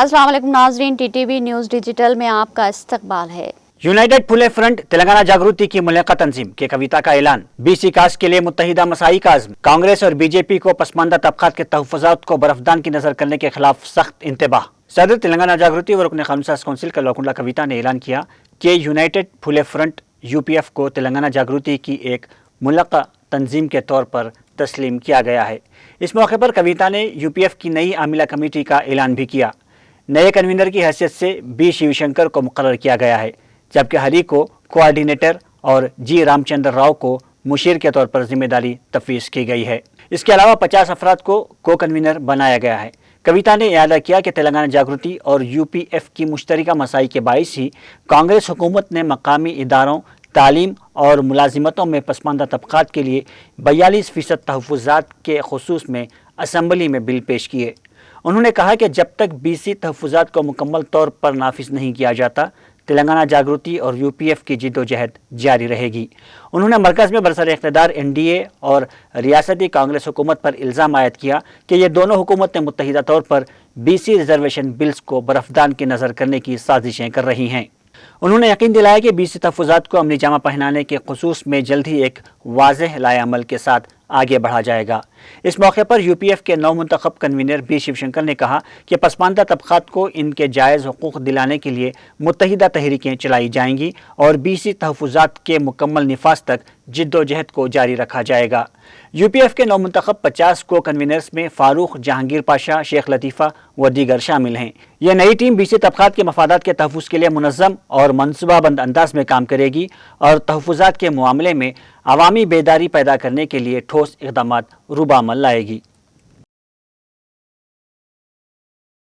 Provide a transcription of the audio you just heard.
अस्सलाम वालेकुम नाजरीन, टीटीवी न्यूज़ डिजिटल में आपका इस्तकबाल है। यूनाइटेड फुले फ्रंट तेलंगाना जागृति की मुल्लिका तंजीम के कविता का ऐलान। बीसी कास्ट के लिए मुत्तहिदा मसाई का अज़्म। कांग्रेस और बीजेपी को पसमानदा तबकात के तहफ़्फ़ुज़ात को बर्फदान की नज़र करने के खिलाफ सख्त इंतबाह। सदर तेलंगाना जागृति और रुकन क़ानून साज़ कौंसिल कल्वाकुंडला कविता ने ऐलान किया कि यूनाइटेड फुले फ्रंट यूपीएफ को तेलंगाना जागृति की एक मुल्लिका तंजीम के तौर पर तस्लीम किया गया है। इस मौके पर कविता ने यूपीएफ की नई आमिला कमेटी का ऐलान भी किया। नए कन्वीनर की हैसियत से बी शिवशंकर को मुक़र्रर किया गया है, जबकि हरी को कोआर्डिनेटर और जी रामचंद्र राव को मुशीर के तौर पर जिम्मेदारी तफवीज़ की गई है। इसके अलावा 50 अफराद को कन्वीनर बनाया गया है। कविता ने इयादा किया कि तेलंगाना जागृति और यूपीएफ की मुश्तरका मसाई के बाइस ही कांग्रेस हुकूमत ने मकामी इदारों, तालीम और मुलाजिमतों में पसमानदा तबकात के लिए 42% तहफ़्फ़ुज़ात के खुसूस में असम्बली में बिल पेश किए। उन्होंने कहा कि जब तक बीसी तहफ़्फ़ुज़ात को मुकम्मल तौर पर नाफिज नहीं किया जाता, तेलंगाना जागृति और यूपीएफ की जिद्दोजहद जारी रहेगी। उन्होंने मरकज़ में बरसर इक़्तिदार एनडीए और रियासती कांग्रेस हुकूमत पर इल्ज़ाम आयद किया कि ये दोनों हुकूमतें मुत्तहिदा तौर पर बीसी रिजर्वेशन बिल्स को बर्फदान की नज़र करने की साजिशें कर रही हैं। उन्होंने यकीन दिलाया कि बीसी तहफ़्फ़ुज़ात को अमली जामा पहनाने के खुसूस में जल्द ही एक वाज़ेह लाएअमल के साथ आगे बढ़ा जाएगा। इस मौके पर यूपीएफ के नवमुंतखब कन्वीनर बी शिवशंकर ने कहा कि पसमानदा तबकात को इनके जायज़ हुकूक़ दिलाने के लिए मुत्तहिदा तहरीकें चलाई जाएंगी और बीसी तहफ़्फ़ुज़ात के मुकम्मल निफाज तक जिद्दोजहद को जारी रखा जाएगा। यूपीएफ के नवमुंतखब 50 को कन्वीनर्स में फारूक, जहांगीर पाशा, शेख लतीफ़ा व दीगर शामिल हैं। यह नई टीम बीसी तबकात के मफादात के तहफ़्फ़ुज़ के लिए मुनज़्ज़म और मनसूबाबंद अंदाज में काम करेगी और तहफ़्फ़ुज़ात के मामले में अवामी बेदारी पैदा करने के लिए ठोस इक़दामात रूबामल लाएगी।